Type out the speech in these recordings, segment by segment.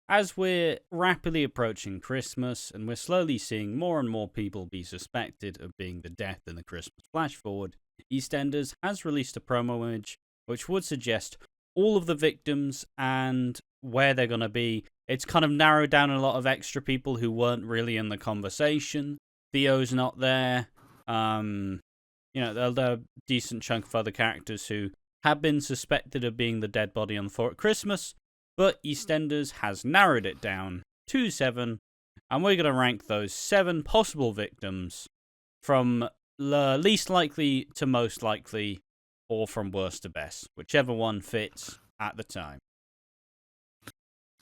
as we're rapidly approaching Christmas and we're slowly seeing more and more people be suspected of being the death in the Christmas flash forward, EastEnders has released a promo image which would suggest all of the victims and where they're going to be. It's kind of narrowed down a lot of extra people who weren't really in the conversation. Theo's not there. There are a decent chunk of other characters who have been suspected of being the dead body on the floor at Christmas, but EastEnders has narrowed it down to 7, and we're going to rank those 7 possible victims from least likely to most likely, or from worst to best, whichever one fits at the time.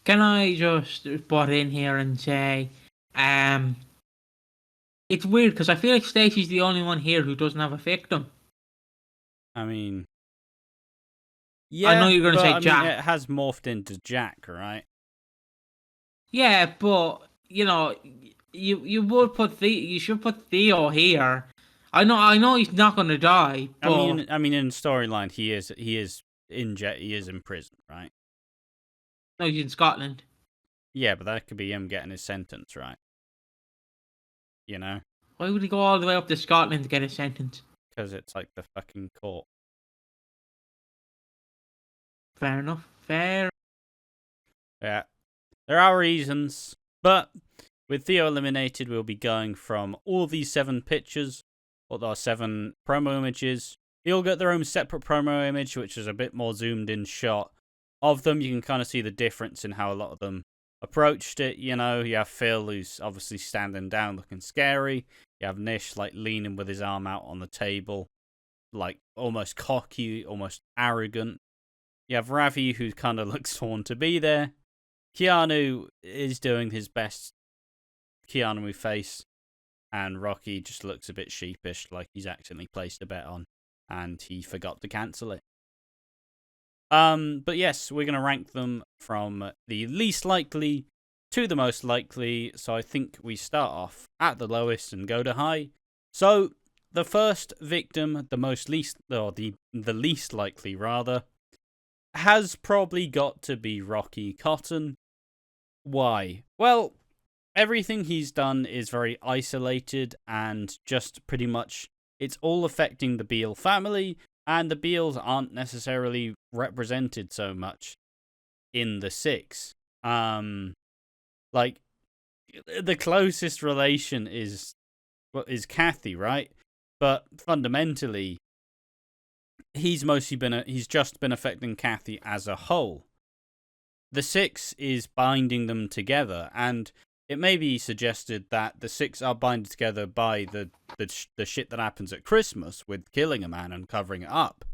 Can I just butt in here and say, it's weird because I feel like Stacey's the only one here who doesn't have a victim. I mean, yeah, I know you're going to say Jack. It has morphed into Jack, right? Yeah, but you would put you should put Theo here. I know he's not going to die. But... I mean, in storyline, he is in prison, right? No, he's in Scotland. Yeah, but that could be him getting his sentence, right? You know? Why would he go all the way up to Scotland to get his sentence? Because it's like the fucking court. Fair enough. Fair. Yeah. There are reasons, but with Theo eliminated, we'll be going from all these 7 pictures, or there are 7 promo images. They'll get their own separate promo image, which is a bit more zoomed in shot of them. You can kind of see the difference in how a lot of them approached it. You have Phil, who's obviously standing down looking scary. You have Nish like leaning with his arm out on the table, like almost cocky, almost arrogant. You have Ravi, who kind of looks sworn to be there. Keanu is doing his best Keanu face, and Rocky just looks a bit sheepish, like he's accidentally placed a bet on and he forgot to cancel it. But yes, we're going to rank them from the least likely to the most likely. So I think we start off at the lowest and go to high. So the first victim, the least likely rather, has probably got to be Rocky Cotton. Why? Well, everything he's done is very isolated and just pretty much it's all affecting the Beale family. And the Beales aren't necessarily represented so much in the 6. Like, the closest relation is Kathy, right? But fundamentally, he's just been affecting Kathy as a whole. The 6 is binding them together, and it may be suggested that the 6 are binded together by the shit that happens at Christmas with killing a man and covering it up.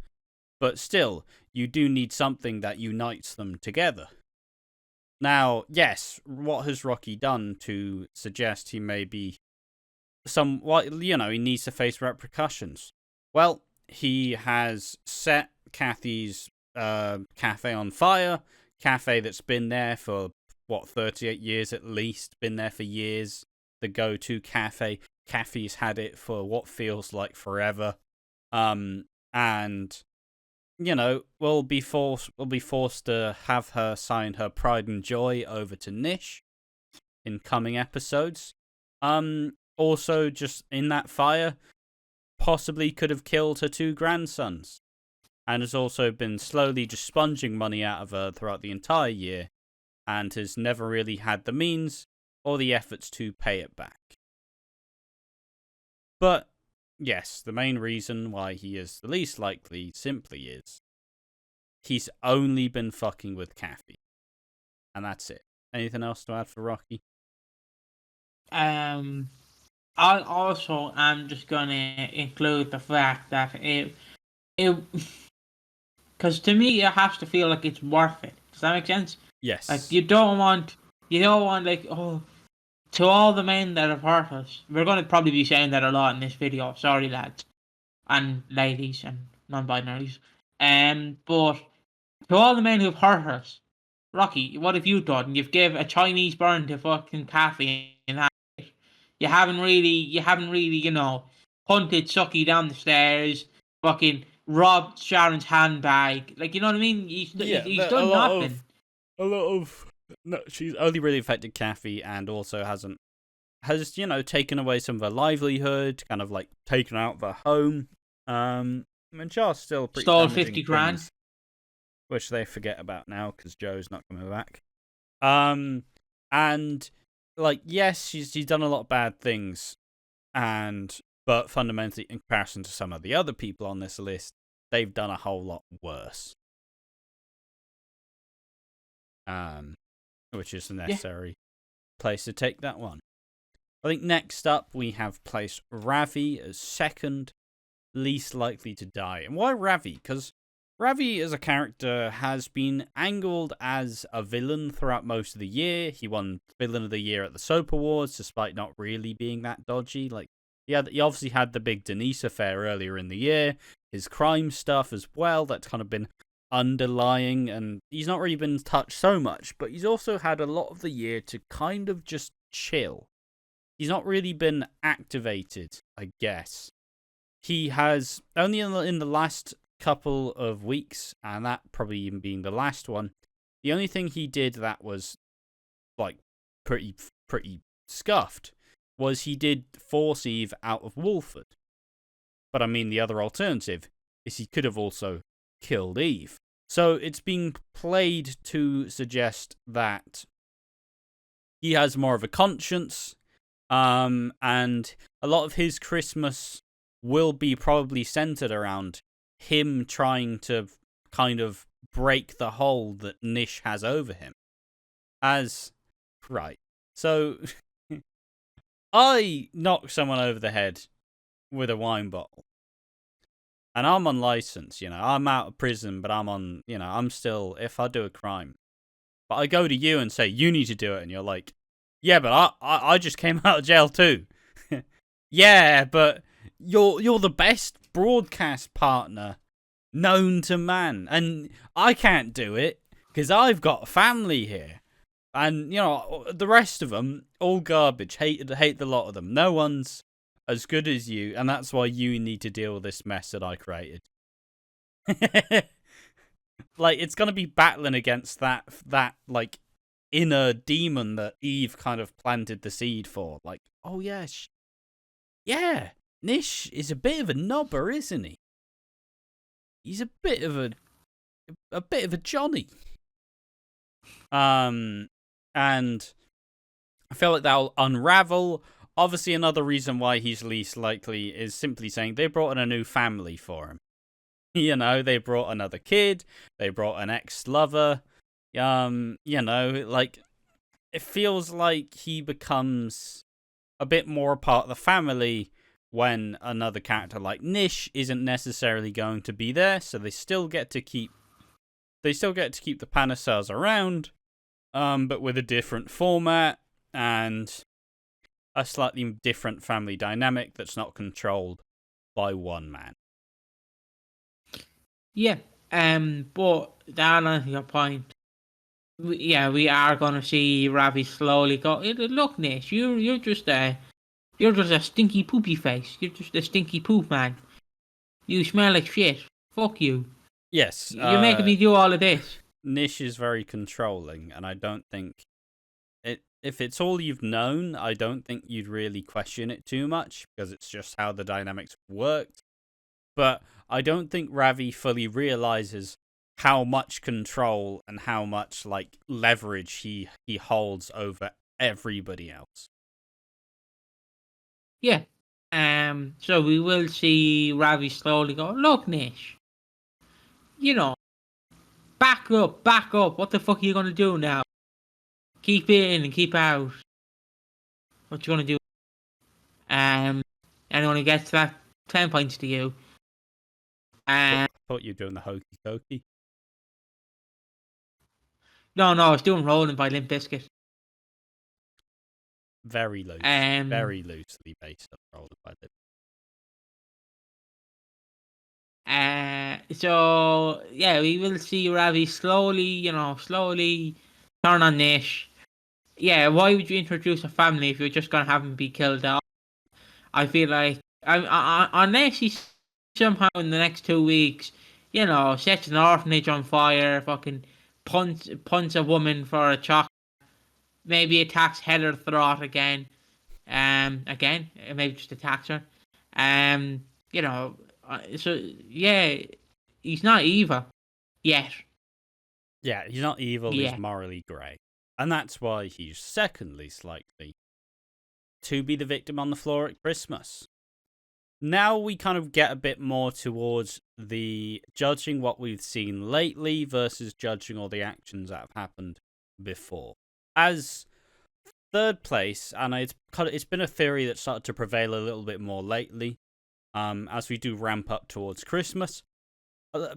But still, you do need something that unites them together. Now, yes, what has Rocky done to suggest he may be he needs to face repercussions? Well, he has set Kathy's cafe on fire. Cafe that's been there for 38 years at least, been there for years, the go-to cafe. Kathy's had it for what feels like forever. And we'll be forced to have her sign her pride and joy over to Nish in coming episodes. Also, just in that fire, possibly could have killed her 2 grandsons, and has also been slowly just sponging money out of her throughout the entire year, and has never really had the means or the efforts to pay it back. But, yes, the main reason why he is the least likely simply is he's only been fucking with Kathy. And that's it. Anything else to add for Rocky? I also am just going to include the fact that because to me it has to feel like it's worth it. Does that make sense? Yes. Like you don't want like, oh, to all the men that have hurt us. We're going to probably be saying that a lot in this video. Sorry, lads and ladies and non-binaries. But to all the men who've hurt us, Rocky, what have you done? You've give a Chinese burn to fucking Kathy and that. You haven't really, hunted Suki down the stairs, fucking robbed Sharon's handbag. Like, you know what I mean? He's done nothing. A lot of No, she's only really affected Kathy, and also has taken away some of her livelihood, kind of like taken out the home. And Char's still pretty Stole damaging 50 grand. things, which they forget about now because Joe's not coming back. And like, yes, she's done a lot of bad things, but fundamentally, in comparison to some of the other people on this list, they've done a whole lot worse. Which is the necessary place to take that one. I think next up we have placed Ravi as second least likely to die. And why Ravi? Because Ravi as a character has been angled as a villain throughout most of the year. He won Villain of the Year at the Soap Awards, despite not really being that dodgy. Like, he obviously had the big Denise affair earlier in the year. His crime stuff as well, that's kind of been underlying, and he's not really been touched so much, but he's also had a lot of the year to kind of just chill. He's not really been activated, I guess. He has only in the last couple of weeks, and that probably even being the last one, the only thing he did that was like pretty scuffed was he did force Eve out of Walford. But I mean, the other alternative is he could have also killed Eve. So it's being played to suggest that he has more of a conscience, and a lot of his Christmas will be probably centered around him trying to kind of break the hold that Nish has over him. Right. So, I knocked someone over the head with a wine bottle. And I'm on license, I'm out of prison, but I'm on, I'm still, if I do a crime. But I go to you and say, you need to do it. And you're like, yeah, but I just came out of jail too. Yeah, but you're the best broadcast partner known to man. And I can't do it because I've got a family here. And, the rest of them, all garbage. Hate the lot of them. No one's as good as you, and that's why you need to deal with this mess that I created. Like, it's gonna be battling against that like inner demon that Eve kind of planted the seed for. Like, oh yeah, Nish is a bit of a knobber, isn't he? He's a bit of a Johnny. And I feel like that'll unravel. Obviously, another reason why he's least likely is simply saying they brought in a new family for him. They brought another kid, they brought an ex-lover. Like, it feels like he becomes a bit more a part of the family when another character like Nish isn't necessarily going to be there, so they still get to keep the Panacers around, but with a different format and a slightly different family dynamic that's not controlled by one man. Yeah, but down on your point, we are going to see Ravi slowly go. Look, Nish, you're just a stinky poopy face. You're just a stinky poop man. You smell like shit. Fuck you. Yes, you're making me do all of this. Nish is very controlling, and I don't think if it's all you've known, I don't think you'd really question it too much, because it's just how the dynamics worked. But I don't think Ravi fully realizes how much control and how much like leverage he holds over everybody else. Yeah. So we will see Ravi slowly go, look, Nish, back up. What the fuck are you gonna do now? Keep in and keep out. What you gonna do? Anyone who gets that, 10 points to you. I thought you were doing the hokey cokey. No, I was doing Rolling by Limp Bizkit. Very loose. Very loosely based on Rolling by Limp. So yeah, we will see Ravi slowly turn on Nish. Yeah, why would you introduce a family if you're just gonna have him be killed off? I feel like unless he somehow in the next 2 weeks, sets an orphanage on fire, fucking punts a woman for a chocolate maybe attacks Heather Throat again. Maybe just attacks her. You know, so yeah, he's not evil yet. Yeah, he's not evil, he's Yeah. morally grey. And that's why he's second least likely to be the victim on the floor at Christmas. Now we kind of get a bit more towards the judging what we've seen lately versus judging all the actions that have happened before. As third place, and it's been a theory that started to prevail a little bit more lately, as we do ramp up towards Christmas.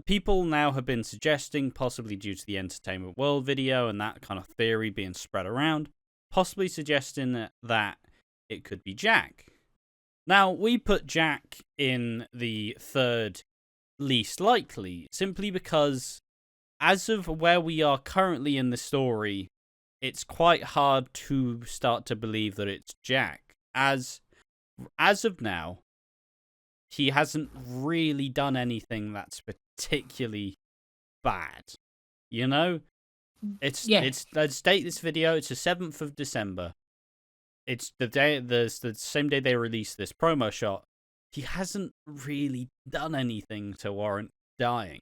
People now have been suggesting, possibly due to the Entertainment World video and that kind of theory being spread around, possibly suggesting that it could be Jack. Now, we put Jack in the third least likely, simply because as of where we are currently in the story, it's quite hard to start to believe that it's Jack. As of now, he hasn't really done anything that's particularly bad. You know? Let's date this video, it's the 7th of December. It's the same day they released this promo shot. He hasn't really done anything to warrant dying.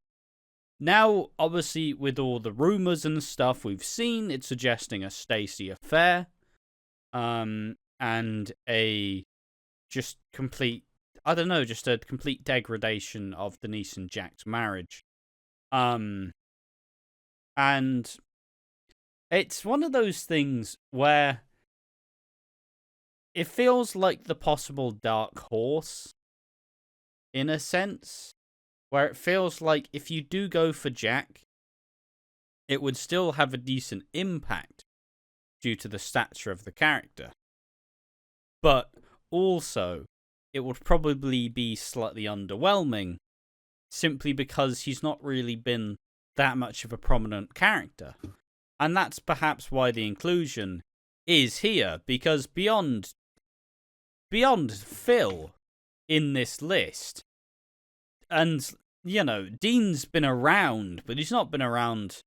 Now, obviously, with all the rumours and stuff we've seen, it's suggesting a Stacey affair, and a complete degradation of Denise and Jack's marriage. And it's one of those things where it feels like the possible dark horse, in a sense, where it feels like if you do go for Jack, it would still have a decent impact due to the stature of the character. But also, it would probably be slightly underwhelming, simply because he's not really been that much of a prominent character. And that's perhaps why the inclusion is here, because beyond Phil in this list, and, you know, Dean's been around, but he's not been around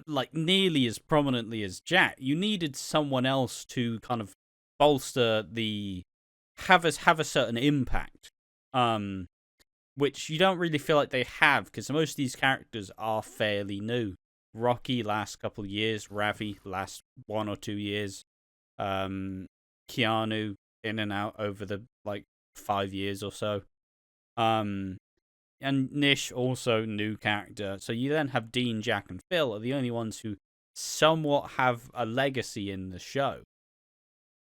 like nearly as prominently as Jack. You needed someone else to kind of bolster have a certain impact, which you don't really feel like they have, because most of these characters are fairly new. Rocky last couple of years, Ravi last 1 or 2 years, Keanu in and out over the 5 years or so, and Nish also new character. So you then have Dean, Jack, and Phil are the only ones who somewhat have a legacy in the show.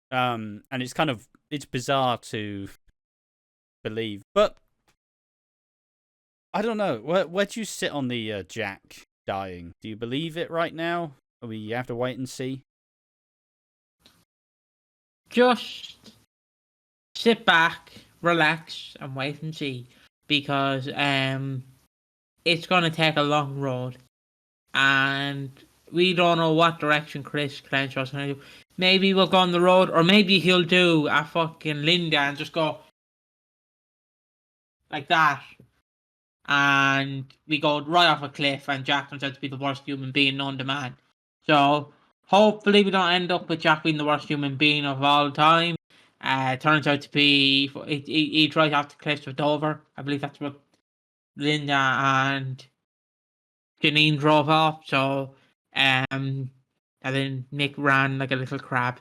And it's bizarre to believe, but I don't know. Where do you sit on the Jack dying? Do you believe it right now? Or we have to wait and see? Just sit back, relax, and wait and see, because it's gonna take a long road, and we don't know what direction Chris Clenshaw's gonna do. Maybe we'll go on the road, or maybe he'll do a fucking Linda and just go like that, and we go right off a cliff, and Jack turns out to be the worst human being known to man. So hopefully we don't end up with Jack being the worst human being of all time. Turns out to be he right off the cliff with Dover. I believe that's what Linda and Janine drove off. So and then Mick ran like a little crab.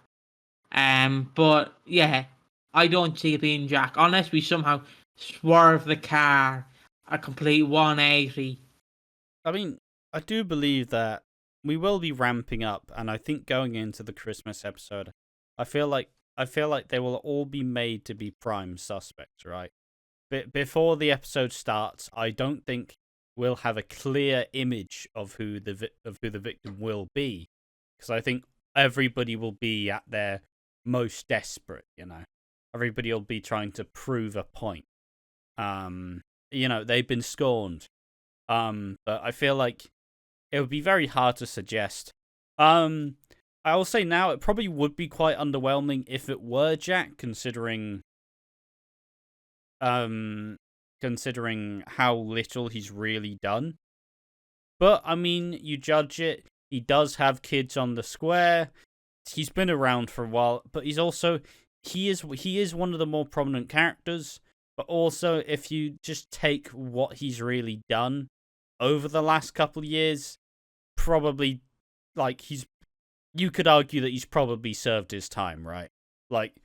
But yeah, I don't see it being Jack unless we somehow swerve the car a complete 180. I mean, I do believe that we will be ramping up, and I think going into the Christmas episode, I feel like they will all be made to be prime suspects, right? Before the episode starts, I don't think we'll have a clear image of who the victim will be, because I think everybody will be at their most desperate. You know, everybody will be trying to prove a point. You know, they've been scorned. But I feel like it would be very hard to suggest. I will say now, it probably would be quite underwhelming if it were Jack, considering how little he's really done. But I mean, you judge it. He does have kids on the square. he's been around for a while, but he is one of the more prominent characters. But also, if you just take what he's really done over the last couple of years, probably you could argue that he's probably served his time, right? Like,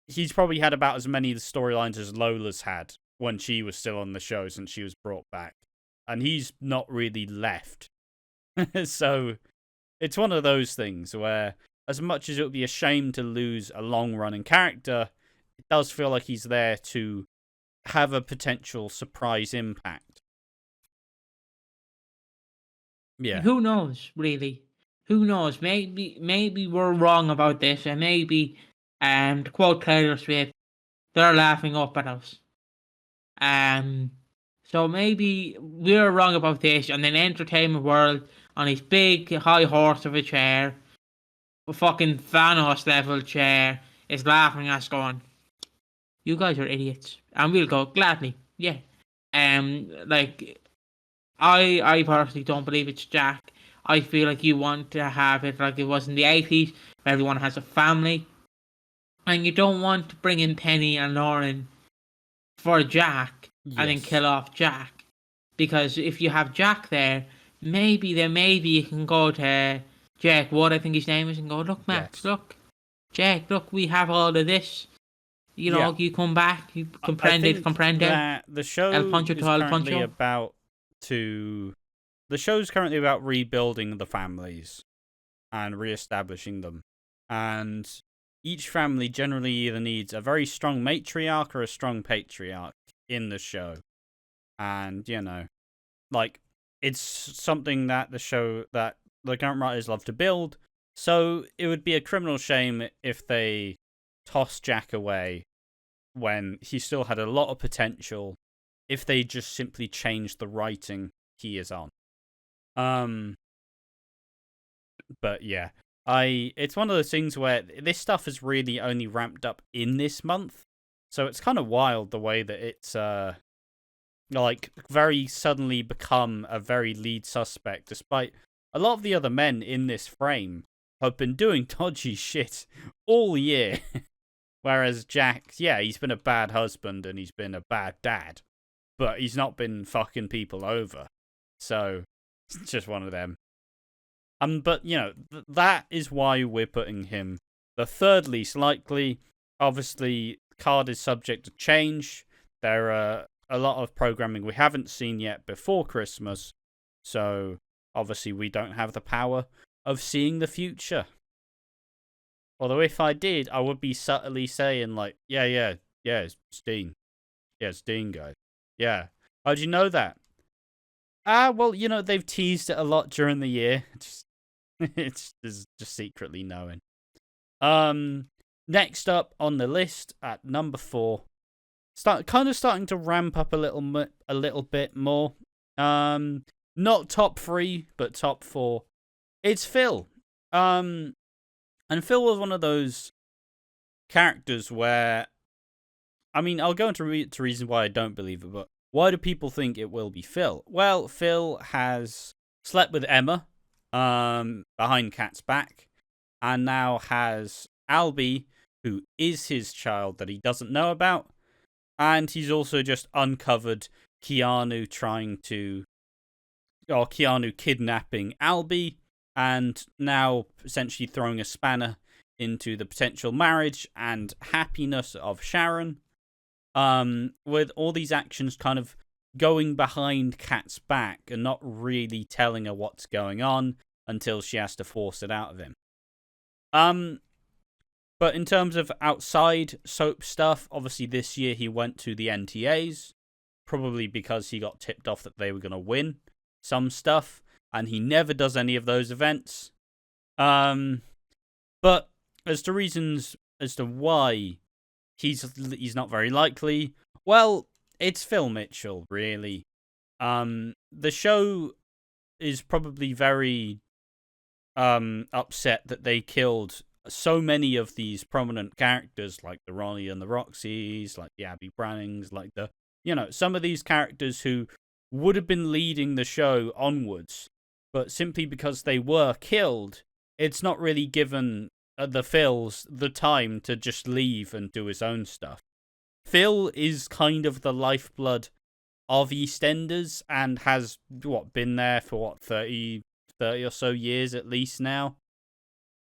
he's probably had about as many of the storylines as Lola's had when she was still on the show since she was brought back. And he's not really left. So, it's one of those things where, as much as it would be a shame to lose a long-running character, it does feel like he's there to have a potential surprise impact. Yeah. Who knows, really? Who knows? Maybe we're wrong about this, and maybe, to quote Taylor Swift, they're laughing up at us. So maybe we're wrong about this, and then entertainment world on his big high horse of a chair, a fucking Thanos level chair, is laughing at us, going, "You guys are idiots," and we'll go gladly, yeah. I personally don't believe it's Jack. I feel like you want to have it like it was in the 80s, where everyone has a family. And you don't want to bring in Penny and Lauren for Jack and then kill off Jack. Because if you have Jack there, maybe you can go to Jack Wood, I think his name is, and go, "Look, Max, look. Jack, look, we have all of this. You know, you come back, you comprende. The show The show's currently about rebuilding the families and re-establishing them. And each family generally either needs a very strong matriarch or a strong patriarch in the show. And, it's something that the current writers love to build. So it would be a criminal shame if they tossed Jack away when he still had a lot of potential, if they just simply changed the writing he is on. But yeah, it's one of those things where this stuff is really only ramped up in this month, so it's kind of wild the way that it's very suddenly become a very lead suspect, despite a lot of the other men in this frame have been doing dodgy shit all year. Whereas Jack, he's been a bad husband and he's been a bad dad, but he's not been fucking people over. So it's just one of them. But that is why we're putting him the third least likely. Obviously, card is subject to change. There are a lot of programming we haven't seen yet before Christmas, so obviously we don't have the power of seeing the future. Although if I did, I would be subtly saying it's Dean. Yeah, it's Dean, guys. Yeah. How'd you know that? Well, they've teased it a lot during the year. It's just secretly knowing. Next up on the list at number 4, starting to ramp up a little bit more. Not top 3, but top 4. It's Phil. And Phil was one of those characters where, I'll go into reasons why I don't believe it, but why do people think it will be Phil? Well, Phil has slept with Emma behind Kat's back, and now has Albie, who is his child that he doesn't know about, and he's also just uncovered Keanu kidnapping Albie, and now essentially throwing a spanner into the potential marriage and happiness of Sharon. With all these actions kind of going behind Kat's back and not really telling her what's going on until she has to force it out of him. But in terms of outside soap stuff, obviously this year he went to the NTAs, probably because he got tipped off that they were going to win some stuff, and he never does any of those events. But as to reasons as to why he's not very likely, well, it's Phil Mitchell, really. The show is probably very upset that they killed so many of these prominent characters, like the Ronnie and the Roxys, like the Abby Brannings, like some of these characters who would have been leading the show onwards, but simply because they were killed, it's not really given the Phils the time to just leave and do his own stuff. Phil is kind of the lifeblood of EastEnders and has been there for 30 or so years at least now.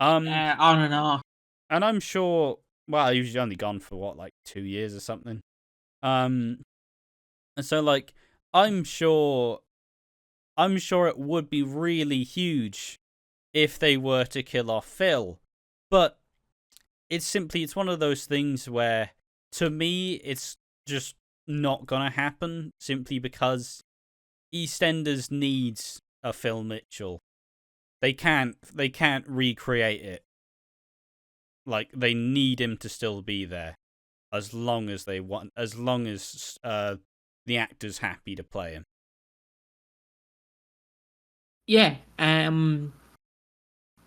On and off. And I'm sure, well, he was only gone for 2 years or something. And so I'm sure it would be really huge if they were to kill off Phil. But it's one of those things where, to me, it's just not gonna happen simply because EastEnders needs a Phil Mitchell. They can't recreate it. They need him to still be there as long as they want, as long as the actor's happy to play him. Yeah,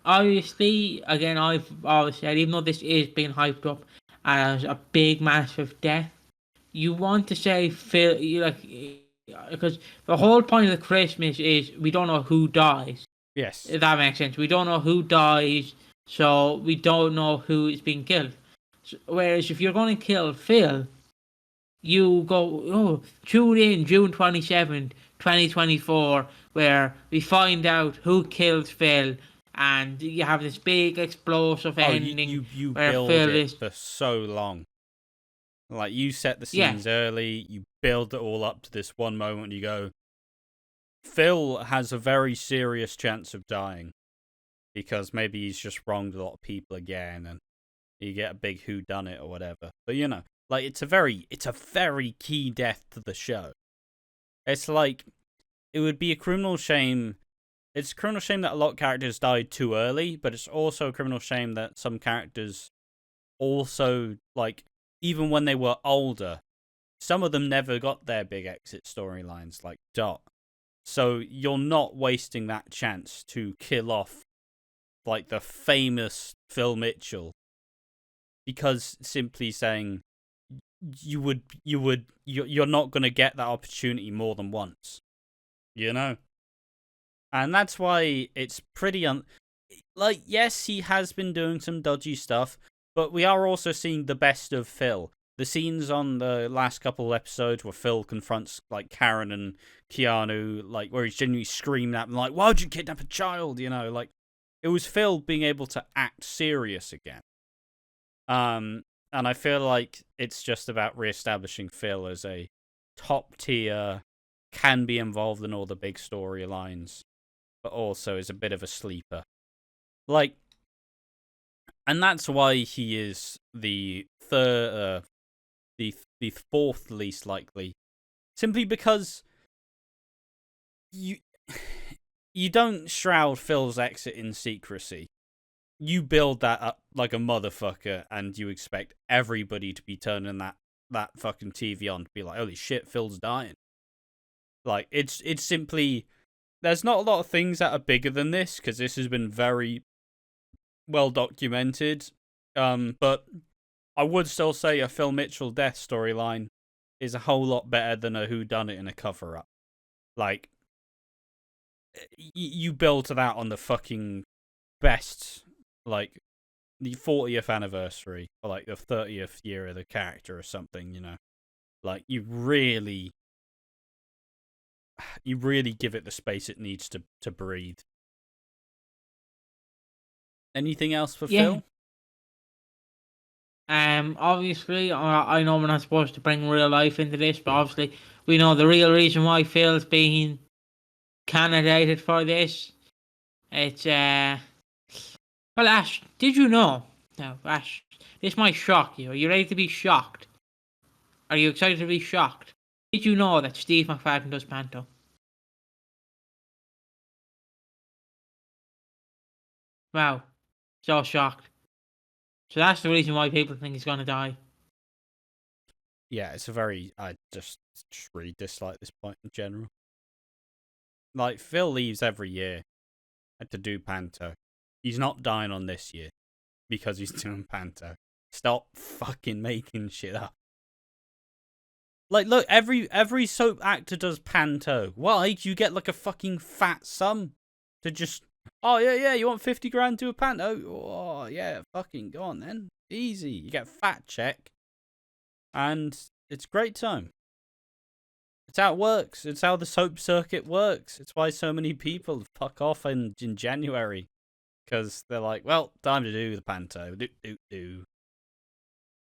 obviously, again, I've always said, even though this is being hyped up as a big, massive death, you want to say Phil, because the whole point of the Christmas is we don't know who dies. Yes. If that makes sense. We don't know who dies, so we don't know who is being killed. Whereas if you're going to kill Phil, you go, tune in June 27th, 2024, where we find out who killed Phil, and you have this big explosive ending. You where build Phil it for so long. You set the scenes early, you build it all up to this one moment, and you go, Phil has a very serious chance of dying, because maybe he's just wronged a lot of people again, and you get a big whodunit or whatever. But it's a very key death to the show. It's it would be a criminal shame. It's a criminal shame that a lot of characters died too early, but it's also a criminal shame that some characters also, even when they were older, some of them never got their big exit storylines, like Dot. So you're not wasting that chance to kill off, the famous Phil Mitchell, because simply saying you're not going to get that opportunity more than once, and that's why it's pretty yes, he has been doing some dodgy stuff, but we are also seeing the best of Phil. The scenes on the last couple episodes where Phil confronts Karen and Keanu, where he's genuinely screaming at them, "Why would you kidnap a child?" It was Phil being able to act serious again. And I feel like it's just about reestablishing Phil as a top tier, can be involved in all the big storylines, but also is a bit of a sleeper. And that's why he is the fourth least likely, simply because you don't shroud Phil's exit in secrecy. You build that up like a motherfucker, and you expect everybody to be turning that fucking TV on to be like, holy shit, Phil's dying. It's simply, there's not a lot of things that are bigger than this, because this has been very well documented. But I would still say a Phil Mitchell death storyline is a whole lot better than a whodunit and a cover-up. You build to that on the fucking best, the 40th anniversary, or the 30th year of the character or something, you really give it the space it needs to breathe. Anything else for Phil? Obviously, I know we're not supposed to bring real life into this, but obviously we know the real reason why Phil's being candidated for this. It's well, Ash, did you know? Now, Ash, this might shock you. Are you ready to be shocked? Are you excited to be shocked? Did you know that Steve McFadden does panto? Wow, so shocked. So that's the reason why people think he's gonna die. Yeah, I just really dislike this point in general. Phil leaves every year to do panto. He's not dying on this year because he's doing panto. Stop fucking making shit up. Look, every soap actor does panto. Why? Do you get a fucking fat sum to just Oh, yeah, you want 50 grand to a panto? Oh, yeah, fucking go on then. Easy. You get fat check. And it's great time. It's how it works. It's how the soap circuit works. It's why so many people fuck off in January. Because they're like, well, time to do the panto. Do.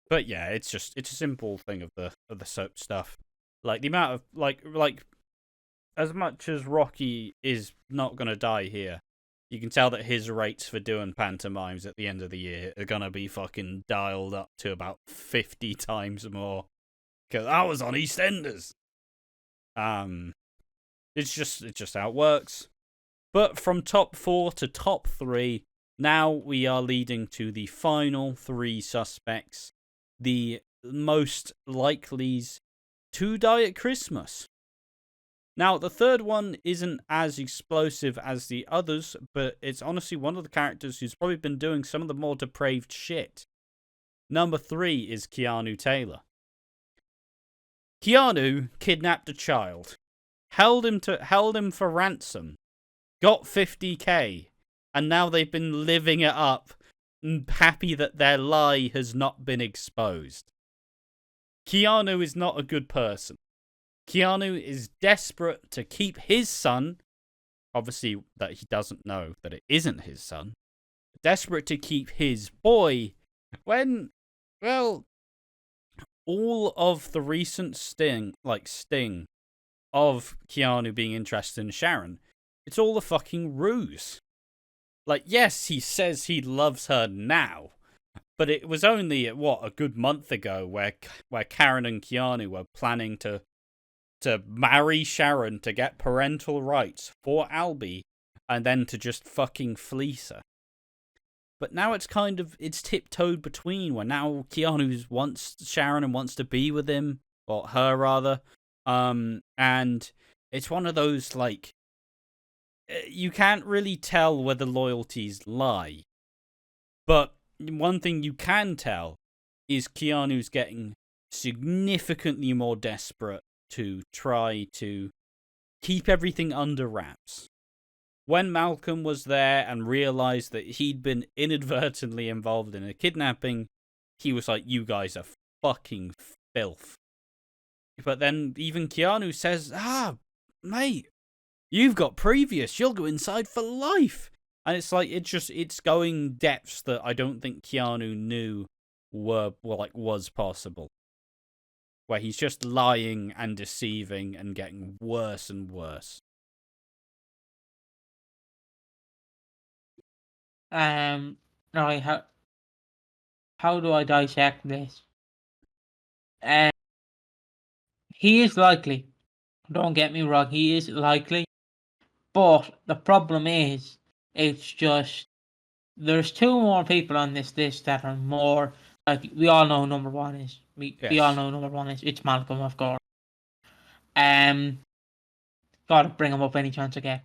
But yeah, it's a simple thing of the soap stuff. Like the amount of like as much as Rocky is not gonna die here, you can tell that his rates for doing pantomimes at the end of the year are gonna be fucking dialed up to about 50 times more. Because I was on EastEnders. It's just how it works. But from top 4 to top 3, now we are leading to the final 3 suspects, the most likelies to die at Christmas. Now, the third one isn't as explosive as the others, but it's honestly one of the characters who's probably been doing some of the more depraved shit. Number 3 is Keanu Taylor. Keanu kidnapped a child, held him for ransom, got 50k, and now they've been living it up, happy that their lie has not been exposed. Keanu is not a good person. Keanu is desperate to keep his son, obviously that he doesn't know that it isn't his son, desperate to keep his boy, when, well, all of the recent sting of Keanu being interested in Sharon, it's all a fucking ruse. Like, yes, he says he loves her now, but it was only, a good month ago where Karen and Keanu were planning to marry Sharon to get parental rights for Albie and then to just fucking fleece her. But now it's tiptoed between, where now Keanu wants Sharon and wants to be with him, or her rather. And it's one of those, like, you can't really tell whether loyalties lie. But one thing you can tell is Keanu's getting significantly more desperate to try to keep everything under wraps. When Malcolm was there and realized that he'd been inadvertently involved in a kidnapping, he was like, you guys are fucking filth. But then even Keanu says, mate, you've got previous, you'll go inside for life. And it's like, it's going depths that I don't think Keanu knew was possible. Where he's just lying and deceiving and getting worse and worse. Right, how do I dissect this? He is likely. Don't get me wrong, he is likely. But the problem is, it's just, there's 2 more people on this list that are more, like, we all know number 1 is, we all know number 1 is, it's Malcolm, of course. Gotta bring him up any chance I get.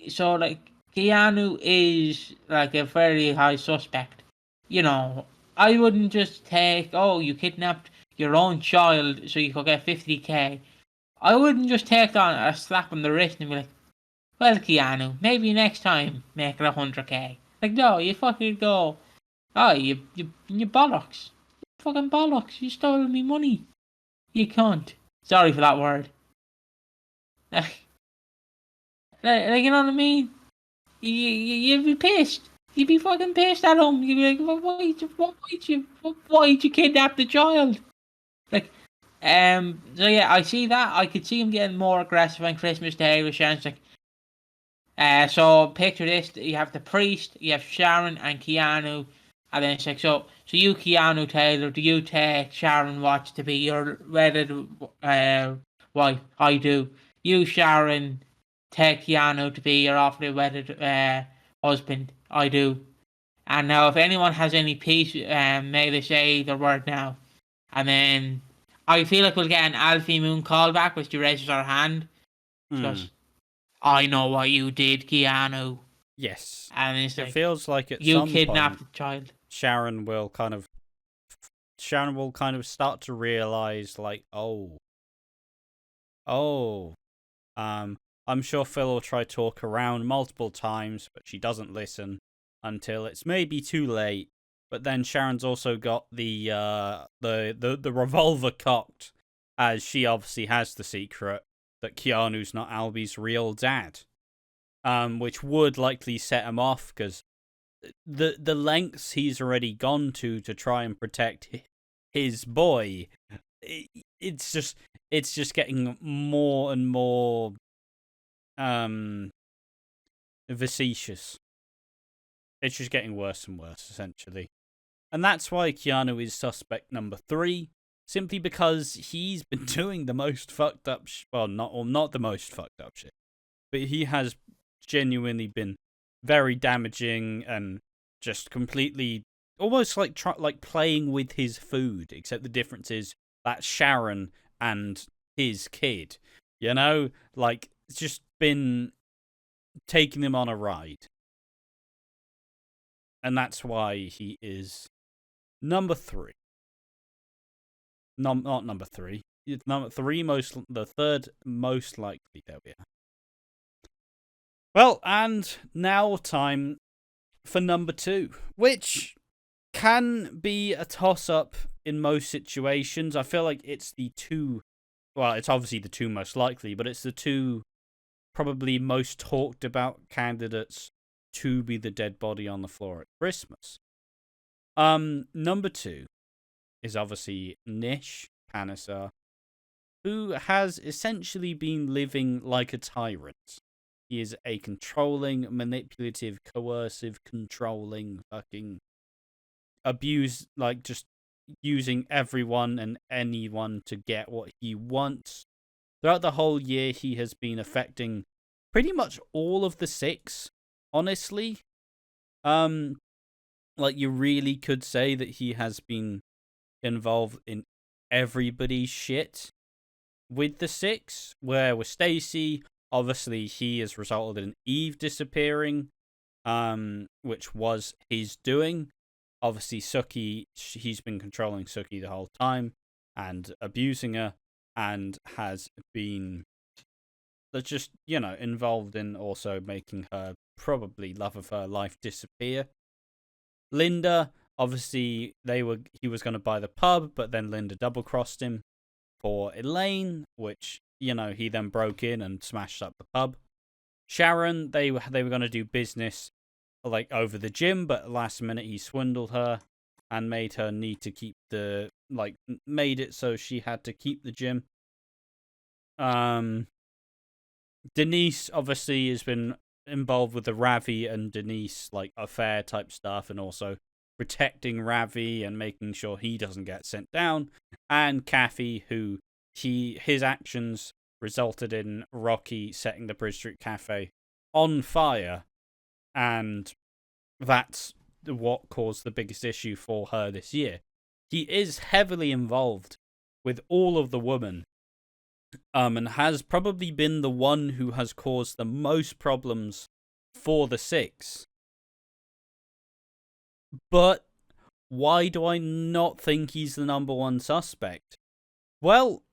So, like, Keanu is, like, a very high suspect. You know, I wouldn't just take, you kidnapped your own child so you could get 50k. I wouldn't just take on a slap on the wrist and be like, well, Keanu, maybe next time make it 100k. Like, no, you fucking go, you bollocks. You fucking bollocks, you stole me money. You can't. Sorry for that word. Like, you know what I mean? You'd be pissed. You'd be fucking pissed at him. You'd be like, why'd you kidnap the child? Like, so yeah, I see that. I could see him getting more aggressive on Christmas Day with Sharon's like, so picture this: you have the priest, you have Sharon and Keanu, and then it's like, so you, Keanu Taylor, do you take Sharon Watts to be your wedded wife? I do. You, Sharon, take Keanu to be your awfully wedded husband? I do. And now, if anyone has any peace, may they say the word now. And then I feel like we'll get an Alfie Moon callback where she raises her hand. Because I know what you did, Keanu. Yes. And it's it like, feels like at you some kidnapped point, the child. Sharon will kind of start to realize, like, I I'm sure Phil will try to talk around multiple times, but she doesn't listen until it's maybe too late. But then Sharon's also got the revolver cocked, as she obviously has the secret that Keanu's not Albie's real dad, which would likely set him off, because the lengths he's already gone to try and protect his boy, it's just getting more and more facetious. It's just getting worse and worse, essentially. And that's why Keanu is suspect number 3, simply because he's been doing the most fucked up not the most fucked up shit, but he has genuinely been very damaging and just completely almost like playing with his food, except the difference is that's Sharon and his kid. You know, like, it's just been taking them on a ride. And that's why he is number 3. Not number 3. It's number 3 the third most likely. There we are. Well, and now time for number 2, which can be a toss-up in most situations. I feel like it's the 2... Well, it's obviously the 2 most likely, but it's the 2 probably most talked about candidates to be the dead body on the floor at Christmas. Number 2 is obviously Nish Panesar, who has essentially been living like a tyrant. He is a controlling, manipulative, coercive, controlling, fucking abuse, like just using everyone and anyone to get what he wants. Throughout the whole year, he has been affecting pretty much all of the 6, honestly. Like, you really could say that he has been involved in everybody's shit with the 6, where with Stacey, obviously he has resulted in Eve disappearing, which was his doing. Obviously, Suki, he's been controlling Suki the whole time and abusing her, and has been just, involved in also making her probably love of her life disappear. Linda, obviously, he was going to buy the pub, but then Linda double-crossed him for Elaine, which, he then broke in and smashed up the pub. Sharon, they were going to do business like over the gym, but last minute he swindled her and made her need to keep made it so she had to keep the gym. Denise obviously has been involved with the Ravi and Denise affair type stuff, and also protecting Ravi and making sure he doesn't get sent down. And Kathy, who his actions resulted in Rocky setting the Bridge Street Cafe on fire, and that's what caused the biggest issue for her this year. He is heavily involved with all of the women, and has probably been the one who has caused the most problems for the 6. But why do I not think he's the number 1 suspect? Well,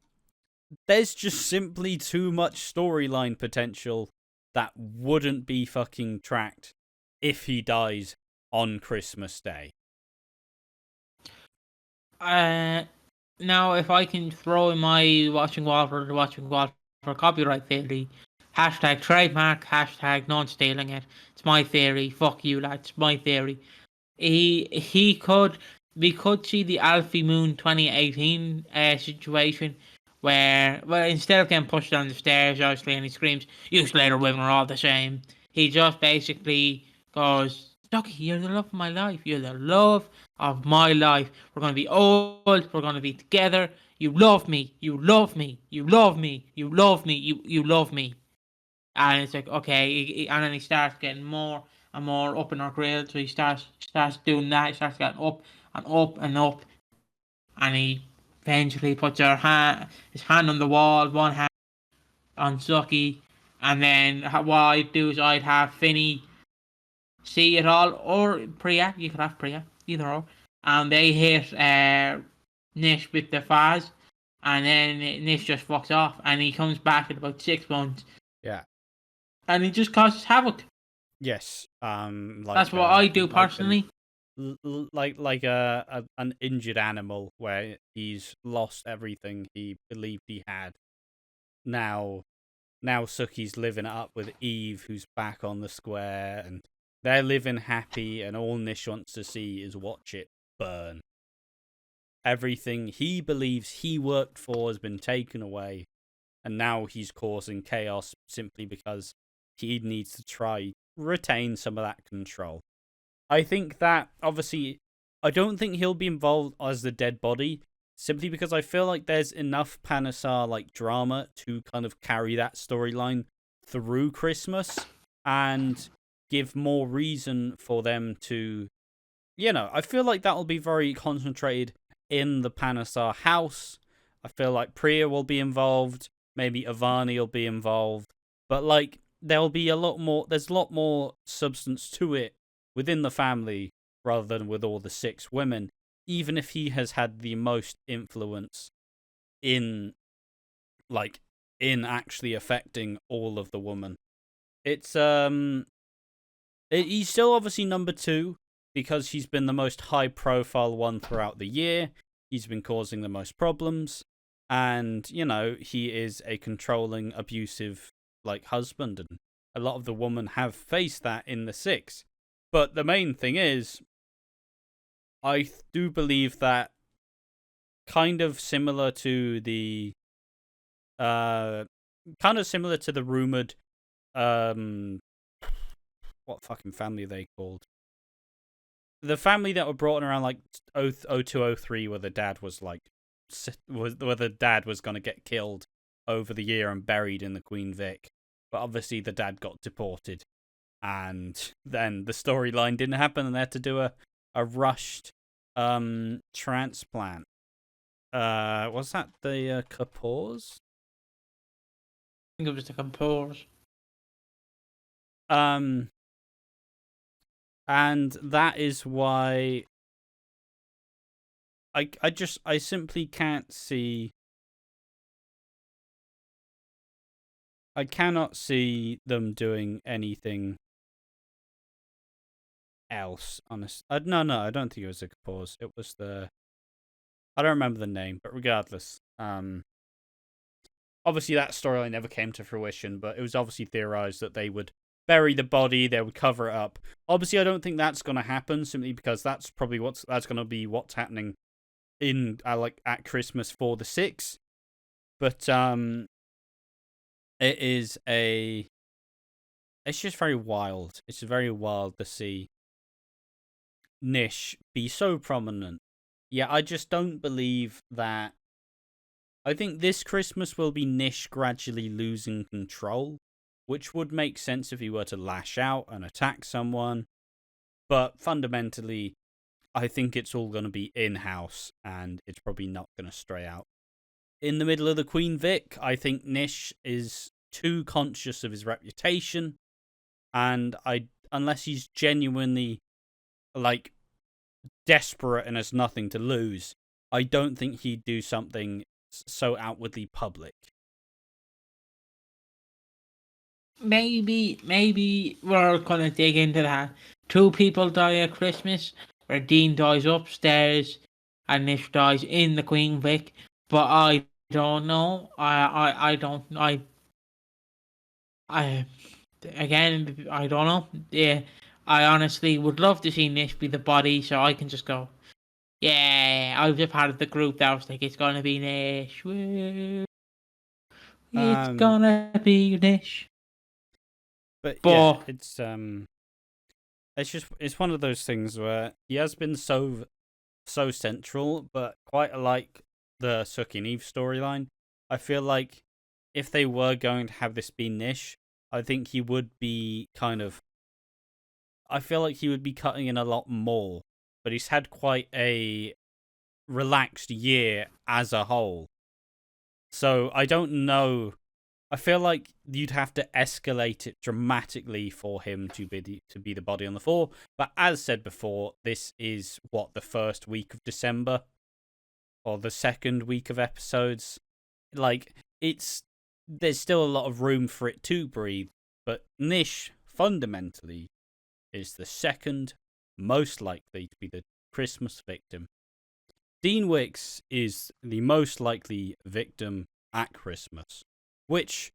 there's just simply too much storyline potential that wouldn't be fucking tracked if he dies on Christmas Day. Now, if I can throw in my Watching Walford copyright theory, hashtag trademark, hashtag non-stealing it. It's my theory. Fuck you, lads. My theory. We could see the Alfie Moon 2018 situation where, well, instead of getting pushed down the stairs, obviously, and he screams, "You Slater women are all the same," he just basically goes, "Ducky, you're the love of my life. You're the love of my life. We're going to be old. We're going to be together. You love me. You love me. You love me. You love me. You love me." And it's like, okay, and then he starts getting more and more up in her grill. So he starts doing that. He starts getting up and up and up, and he eventually puts his hand on the wall, one hand on Suki, and then what I'd do is I'd have Finney see it all, or Priya. You could have Priya, either or, and they hit Nish with the Faz, and then Nish just fucks off, and he comes back in about 6 months. Yeah. and it just causes havoc. Yes. That's what I do personally. Like an injured animal where he's lost everything he believed he had. Now Suki's living it up with Eve, who's back on the square, and they're living happy, and all Nish wants to see is watch it burn. Everything he believes he worked for has been taken away, and now he's causing chaos simply because he needs to try retain some of that control. I think that, obviously, I don't think he'll be involved as the dead body, simply because I feel like there's enough Panasar like drama to kind of carry that storyline through Christmas and give more reason for them to, I feel like that'll be very concentrated in the Panasar house. I feel like Priya will be involved, maybe Avani will be involved, but like there's a lot more substance to it within the family rather than with all the 6 women, even if he has had the most influence in actually affecting all of the women. It's he's still obviously number 2 because he's been the most high profile one throughout the year. He's been causing the most problems, and he is a controlling, abusive husband, and a lot of the women have faced that in the 6. But the main thing is, I do believe that kind of similar to the rumored what fucking family are they called? The family that were brought in around 0203, where the dad was where the dad was going to get killed over the year and buried in the Queen Vic, but obviously the dad got deported, and then the storyline didn't happen, and they had to do a rushed transplant. Was that the Kapoors? I think it was the Kapoors. And that is why I simply can't see. I cannot see them doing anything else. Honest, no, I don't think it was the Kapoors. It was I don't remember the name, but regardless, obviously that storyline never came to fruition. But it was obviously theorized that they would bury the body, they would cover it up. Obviously, I don't think that's going to happen, simply because that's probably what's happening in at Christmas for the 6. But it's just very wild. It's very wild to see Nish be so prominent. Yeah, I just don't believe that. I think this Christmas will be Nish gradually losing control, which would make sense if he were to lash out and attack someone. But fundamentally, I think it's all going to be in-house, and it's probably not going to stray out. In the middle of the Queen Vic, I think Nish is too conscious of his reputation, and unless he's genuinely, desperate and has nothing to lose, I don't think he'd do something so outwardly public. Maybe we're gonna dig into that. 2 people die at Christmas, where Dean dies upstairs and Nish dies in the Queen Vic. But I don't know. I don't. Again, I don't know. Yeah, I honestly would love to see Nish be the body, so I can just go. Yeah, I was a part of the group that was like, it's gonna be Nish. It's gonna be Nish. But yeah, it's one of those things where he has been so central, but quite like the Suki and Eve storyline. I feel like if they were going to have this be Nish, I think he would be I feel like he would be cutting in a lot more, but he's had quite a relaxed year as a whole. So I don't know. I feel like you'd have to escalate it dramatically for him to be the body on the floor. But as said before, this is the first week of December, or the second week of episodes. There's still a lot of room for it to breathe. But Nish, fundamentally, is the second most likely to be the Christmas victim. Dean Wicks is the most likely victim at Christmas, which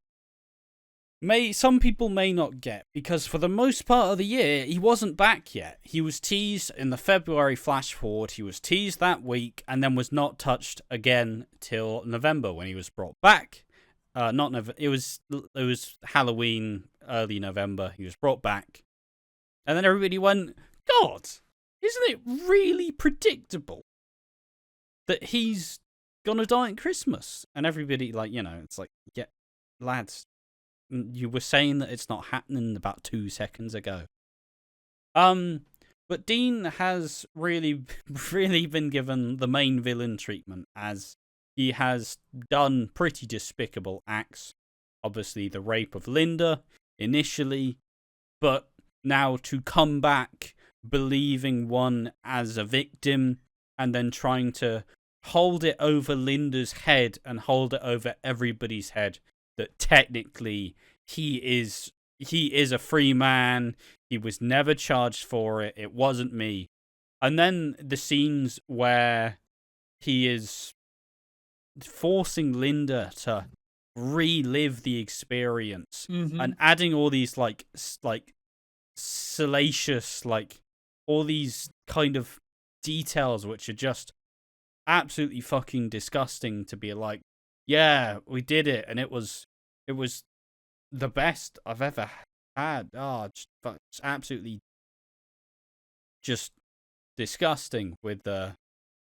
some people may not get, because for the most part of the year, he wasn't back yet. He was teased in the February flash forward, he was teased that week, and then was not touched again till November when he was brought back. It was Halloween, early November, he was brought back. And then everybody went, God, isn't it really predictable that he's gonna die at Christmas? And everybody, it's like, yeah, lads, you were saying that it's not happening about 2 seconds ago. But Dean has really, really been given the main villain treatment, as he has done pretty despicable acts. Obviously, the rape of Linda initially, but now to come back believing one as a victim and then trying to hold it over Linda's head and hold it over everybody's head that technically he is a free man. He was never charged for it. It wasn't me. And then the scenes where he is forcing Linda to relive the experience and adding all these like salacious, all these kind of details which are just absolutely fucking disgusting, to be like, yeah, we did it, and it was the best I've ever had. It's absolutely just disgusting with the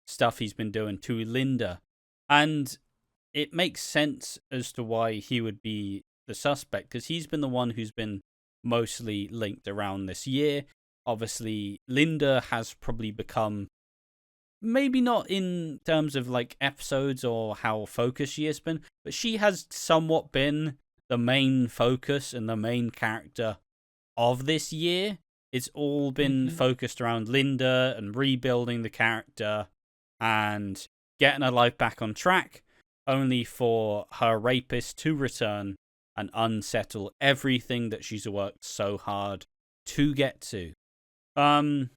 stuff he's been doing to Linda. And it makes sense as to why he would be the suspect, because he's been the one who's been mostly linked around this year. Obviously, Linda has probably become, maybe not in terms of episodes or how focused she has been, but she has somewhat been the main focus and the main character of this year. It's all been focused around Linda and rebuilding the character and getting her life back on track, only for her rapist to return and unsettle everything that she's worked so hard to get to. And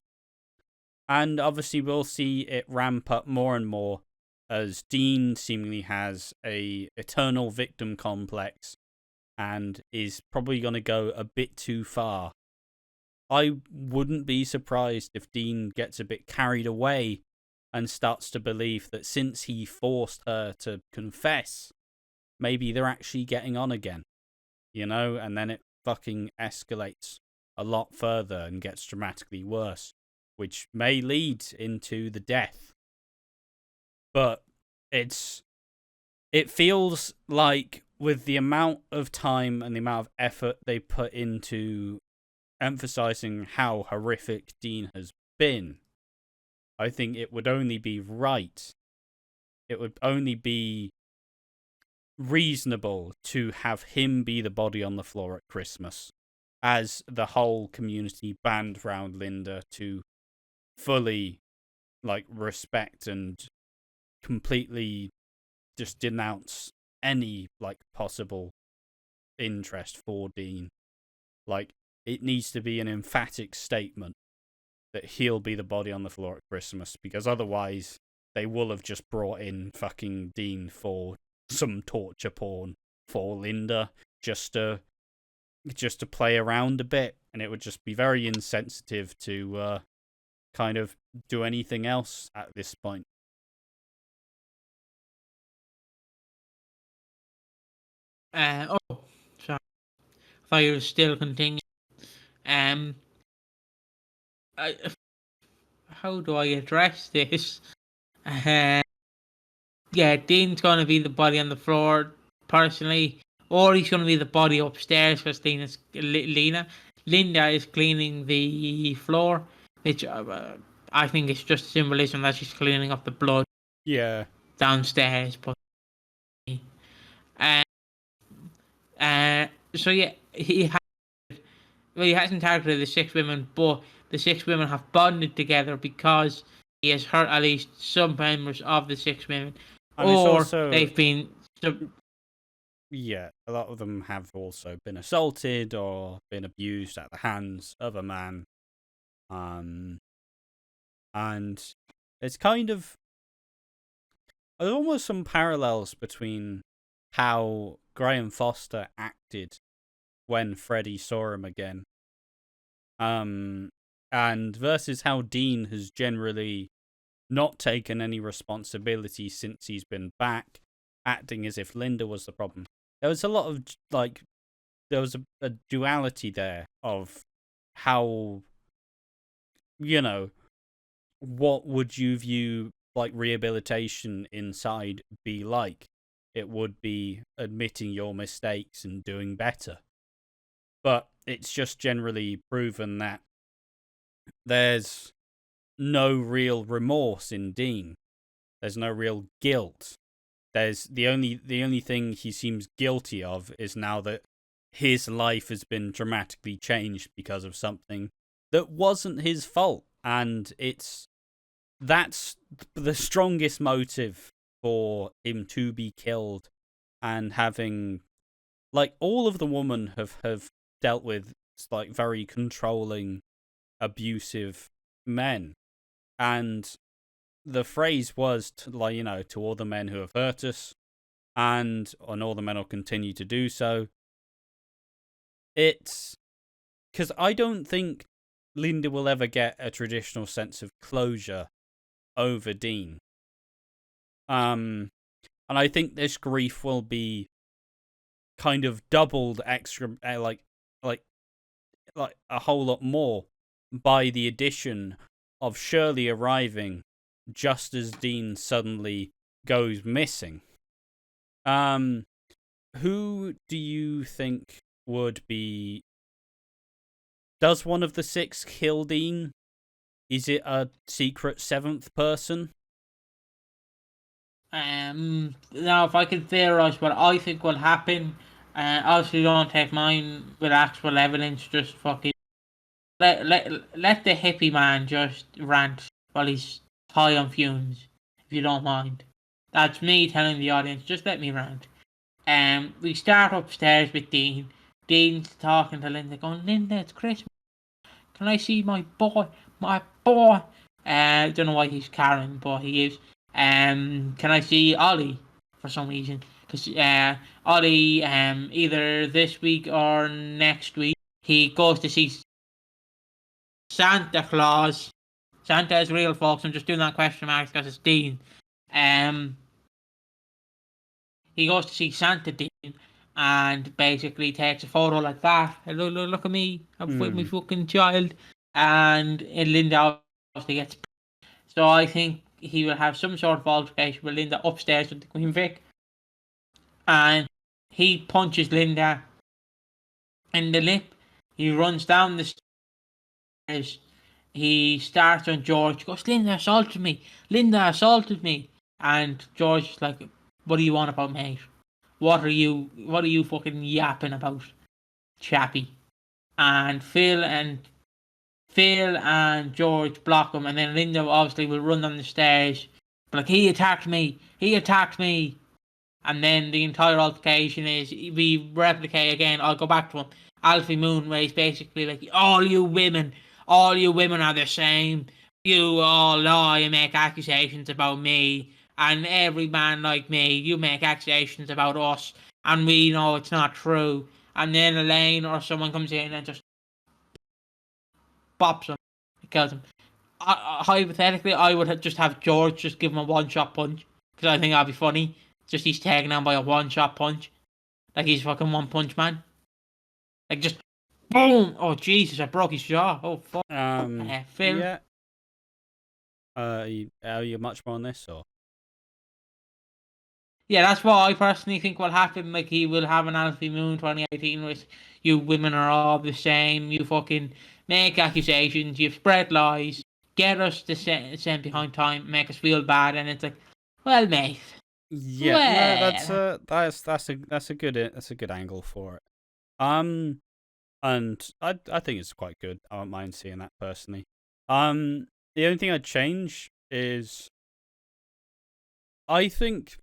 obviously we'll see it ramp up more and more as Dean seemingly has a eternal victim complex and is probably going to go a bit too far. I wouldn't be surprised if Dean gets a bit carried away and starts to believe that since he forced her to confess, maybe they're actually getting on again, and then it fucking escalates a lot further and gets dramatically worse, which may lead into the death. But it feels like, with the amount of time and the amount of effort they put into emphasizing how horrific Dean has been, I think it would only be right. It would only be reasonable to have him be the body on the floor at Christmas, as the whole community band round Linda to fully respect and completely just denounce any possible interest for Dean. It needs to be an emphatic statement that he'll be the body on the floor at Christmas, because otherwise they will have just brought in fucking Dean for some torture porn for Linda just to play around a bit, and it would just be very insensitive to kind of do anything else at this point. Sorry. I thought you were still continuing. How do I address this? Yeah, Dean's going to be the body on the floor, personally, or he's going to be the body upstairs for Linda is cleaning the floor, which I think is just symbolism that she's cleaning up the blood. Yeah. Downstairs, but so yeah, he hasn't targeted the 6 women, but the 6 women have bonded together because he has hurt at least some members of the 6 women, and or they've been yeah, a lot of them have also been assaulted or been abused at the hands of a man. And it's kind of, there's almost some parallels between how Graham Foster acted when Freddie saw him again, and versus how Dean has generally not taken any responsibility since he's been back, acting as if Linda was the problem. There was a lot of, like, there was a duality there of how, what would you view, like, rehabilitation inside be like? It would be admitting your mistakes and doing better. But it's just generally proven that there's no real remorse in Dean. There's no real guilt. There's the only thing he seems guilty of is now that his life has been dramatically changed because of something that wasn't his fault, and that's the strongest motive for him to be killed. And having, like, all of the women have dealt with, like, very controlling, abusive men, and the phrase was to, like, to all the men who have hurt us, and all the men will continue to do so. It's because I don't think Linda will ever get a traditional sense of closure over Dean. And I think this grief will be kind of doubled extra, like a whole lot more by the addition of Shirley arriving just as Dean suddenly goes missing. Who do you think would be... Does one of the six kill Dean? Is it a secret seventh person? Now, if I can theorise what I think will happen, obviously don't take mine with actual evidence, just fucking let the hippie man just rant while he's high on fumes, if you don't mind. That's me telling the audience, just let me rant. We start upstairs with Dean. Dean's talking to Linda, going, Linda, it's Christmas. Can I see my boy? My boy. Don't know why he's Karen, but he is. Can I see Ollie for some reason? Because Ollie, either this week or next week, he goes to see Santa Claus. Santa is real, folks. I'm just doing that question marks because it's Dean. He goes to see Santa Dean and basically takes a photo like that. Look at me. I'm with my fucking child. And Linda obviously gets... So I think he will have some sort of altercation with Linda upstairs with the Queen Vic. And he punches Linda in the lip. He runs down the stairs. He starts on George. He goes, Linda assaulted me. Linda assaulted me. And George is like, what do you want about, mate? What are you fucking yapping about, chappy? And Phil and George block him, and then Linda obviously will run down the stairs, but like, he attacked me, and then the entire altercation is, we replicate again. I'll go back to him. Alfie Moon, where he's basically like, all you women are the same. You all lie and make accusations about me, and every man like me, you make accusations about us, and we know it's not true. And then Elaine or someone comes in and just bops him, kills him. Hypothetically, I would just have George just give him a one-shot punch, because I think that'd be funny. Just he's taken down by a one-shot punch, like he's fucking One Punch Man. Like, just boom! Oh Jesus, I broke his jaw. Oh fuck. Phil. Yeah. Are you much more on this, or? Yeah, that's what I personally think will happen. Like, he will have an Alfie Moon 2018 with, you women are all the same. You fucking make accusations. You spread lies. Get us to send behind time. Make us feel bad. And it's like, well, mate. Yeah, no, that's a good angle for it. And I think it's quite good. I don't mind seeing that personally. The only thing I'd change is, I think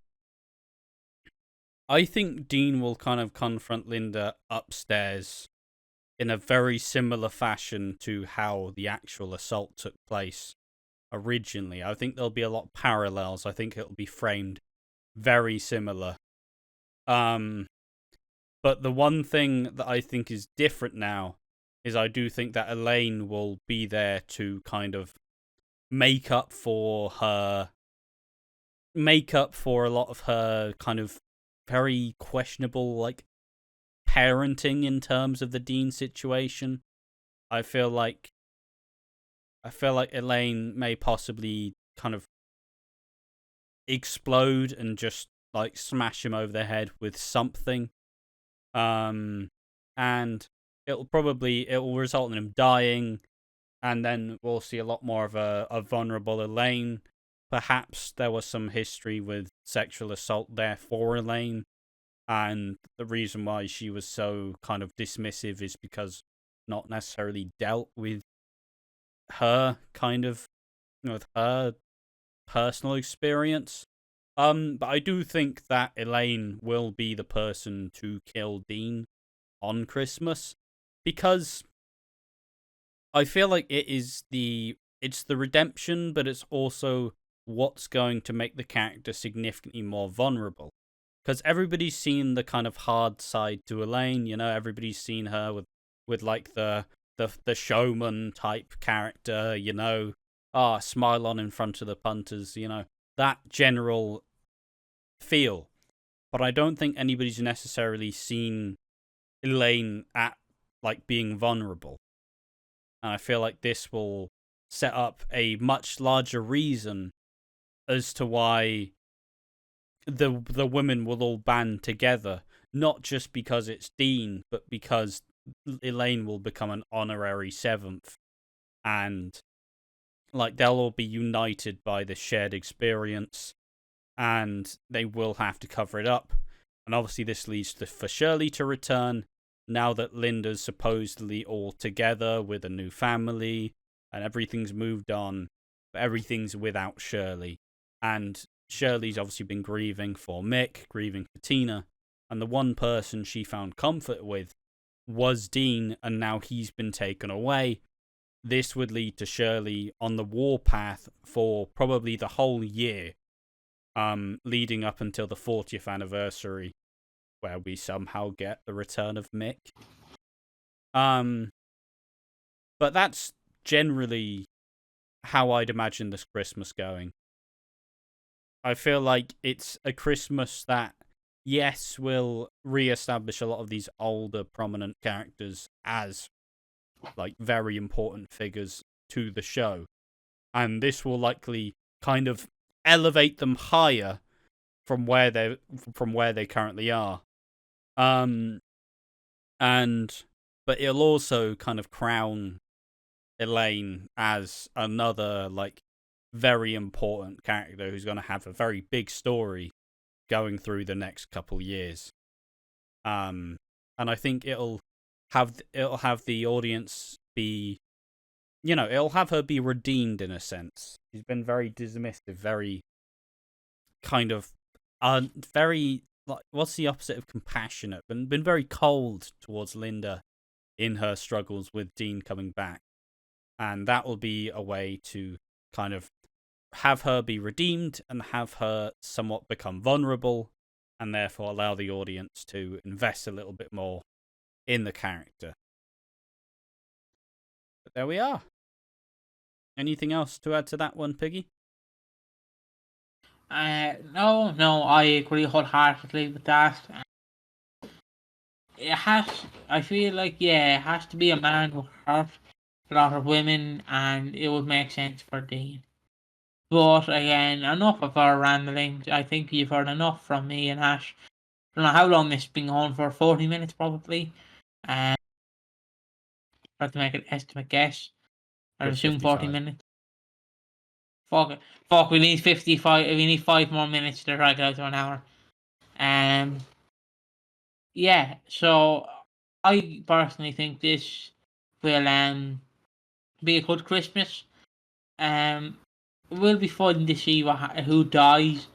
I think Dean will kind of confront Linda upstairs in a very similar fashion to how the actual assault took place originally. I think there'll be a lot of parallels. I think it'll be framed very similar. But the one thing that I think is different now is I do think that Elaine will be there to kind of make up for a lot of her kind of very questionable, like, parenting in terms of the Dean situation. I feel like Elaine may possibly kind of explode and just like smash him over the head with something. And it will result in him dying, and then we'll see a lot more of a vulnerable Elaine. Perhaps there was some history with sexual assault there for Elaine, and the reason why she was so kind of dismissive is because not necessarily dealt with her kind of, with her personal experience. But I do think that Elaine will be the person to kill Dean on Christmas, because I feel like it's the redemption, but it's also what's going to make the character significantly more vulnerable. Because everybody's seen the kind of hard side to Elaine, everybody's seen her with like the showman type character, smile on in front of the punters, that general feel. But I don't think anybody's necessarily seen Elaine at like being vulnerable. And I feel like this will set up a much larger reason as to why the women will all band together, not just because it's Dean, but because Elaine will become an honorary seventh, and like they'll all be united by this shared experience, and they will have to cover it up. And obviously this leads for Shirley to return, now that Linda's supposedly all together with a new family, and everything's moved on, but everything's without Shirley. And Shirley's obviously been grieving for Mick, grieving for Tina, and the one person she found comfort with was Dean, and now he's been taken away. This would lead to Shirley on the warpath for probably the whole year, leading up until the 40th anniversary, where we somehow get the return of Mick. But that's generally how I'd imagine this Christmas going. I feel like it's a Christmas that, yes, will re-establish a lot of these older prominent characters as like very important figures to the show, and this will likely kind of elevate them higher from where they currently are. But it'll also kind of crown Elaine as another like very important character who's going to have a very big story going through the next couple years. And I think it'll have the audience be, it'll have her be redeemed in a sense. She's been very dismissive, very kind of very, like, what's the opposite of compassionate? Been very cold towards Linda in her struggles with Dean coming back. And that will be a way to kind of have her be redeemed and have her somewhat become vulnerable, and therefore allow the audience to invest a little bit more in the character. But there we are. Anything else to add to that one, Piggy? No, I agree wholeheartedly with that. I feel like, it has to be a man who hurt a lot of women, and it would make sense for Dean. But again, enough of our ramblings. I think you've heard enough from me and Ash. I don't know how long this has been going for, 40 minutes probably. Try to make an estimate guess. I assume 40 minutes. Fuck, we need 55, we need 5 more minutes to drag it out to an hour. Yeah, so I personally think this will be a good Christmas. It will be fun to see who dies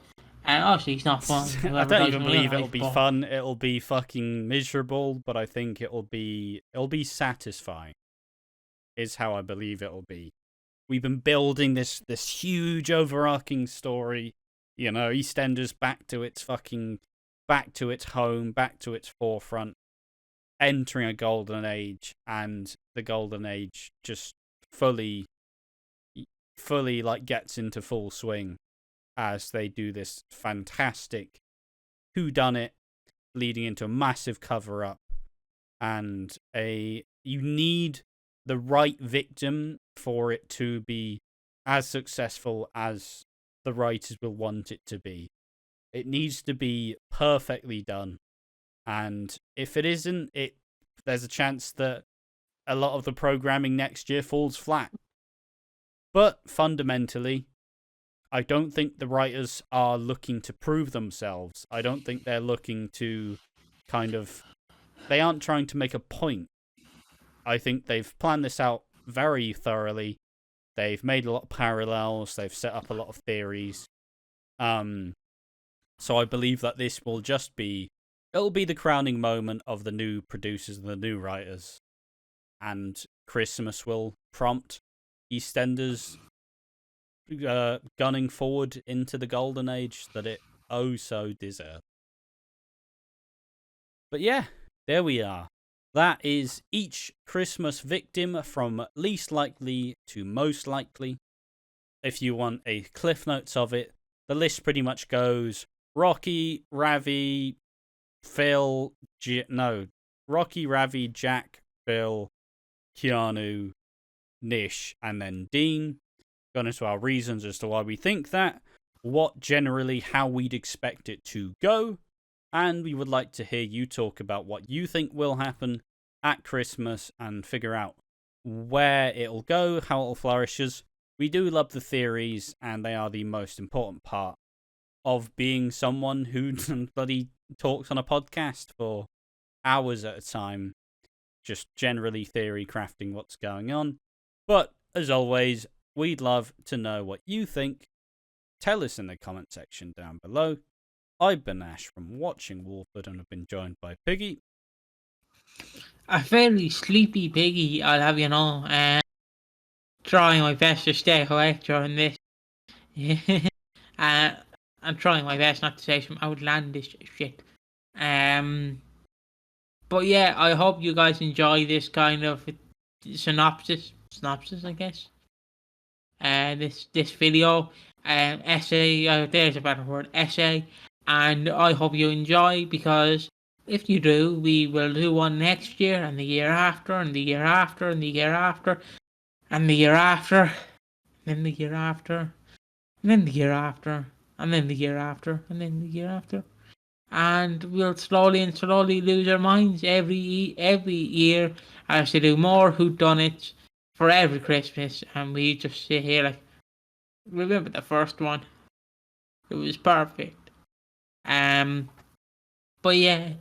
And obviously it's not fun. I don't even believe it'll be fun. It'll be fucking miserable, but I think it'll be satisfying. Is how I believe it'll be. We've been building this huge overarching story. You know, EastEnders back to its home, back to its forefront, entering a golden age, and the golden age just fully like gets into full swing as they do this fantastic whodunit, leading into a massive cover-up, and you need the right victim for it to be as successful as the writers will want it to be. It needs to be perfectly done, and if it isn't, there's a chance that a lot of the programming next year falls flat. But fundamentally, I don't think the writers are looking to prove themselves. I don't think they're looking to they aren't trying to make a point. I think they've planned this out very thoroughly. They've made a lot of parallels. They've set up a lot of theories. So I believe that this will it'll be the crowning moment of the new producers and the new writers. And Christmas will prompt EastEnders gunning forward into the golden age that it oh so deserves. But yeah, there we are. That is each Christmas victim from least likely to most likely. If you want a cliff notes of it, the list pretty much goes Rocky, Ravi, Phil, Rocky, Ravi, Jack, Phil, Keanu, Nish, and then Dean. Gone into our reasons as to why we think that, how we'd expect it to go, and we would like to hear you talk about what you think will happen at Christmas and figure out where it'll go, how it'll flourish. We do love the theories, and they are the most important part of being someone who bloody talks on a podcast for hours at a time, just generally theory crafting what's going on. But, as always, we'd love to know what you think. Tell us in the comment section down below. I've been Ash from Watching Walford and have been joined by Piggy. A fairly sleepy Piggy, I'll have you know, and trying my best to stay awake during this. I'm trying my best not to say some outlandish shit. But yeah, I hope you guys enjoy this kind of synopsis, I guess. This video, essay. There's a better word, essay. And I hope you enjoy, because if you do, we will do one next year, and the year after, and the year after, and the year after, and the year after, and then the year after, and then the year after, and then the year after, and then the year after. And we'll slowly lose our minds every year as they do more whodunits for every Christmas, and we just sit here like, remember the first one? It was perfect. But yeah,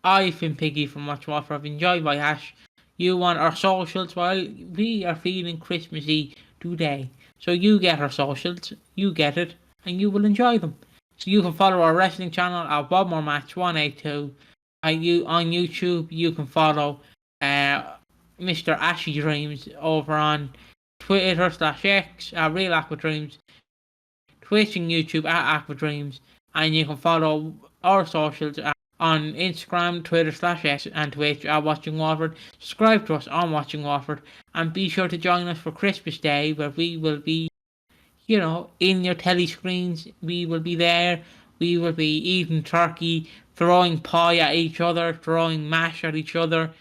I've been Piggy from Watching Walford. I've enjoyed my Ash. You want our socials? Well, we are feeling Christmassy today, so you get our socials, you get it, and you will enjoy them. So you can follow our wrestling channel at BobMoreMatch182. On YouTube, you can follow Mr. AquaDreams over on Twitter /X at Real AquaDreams, Twitch and YouTube at AquaDreams, and you can follow our socials on Instagram, Twitter /X, and Twitch at Watching Walford. Subscribe to us on Watching Walford, and be sure to join us for Christmas Day, where we will be, in your telly screens. We will be there. We will be eating turkey, throwing pie at each other, throwing mash at each other,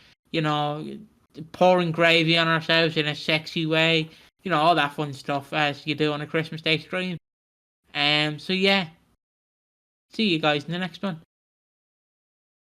pouring gravy on ourselves in a sexy way, all that fun stuff as you do on a Christmas Day stream. So yeah, see you guys in the next one.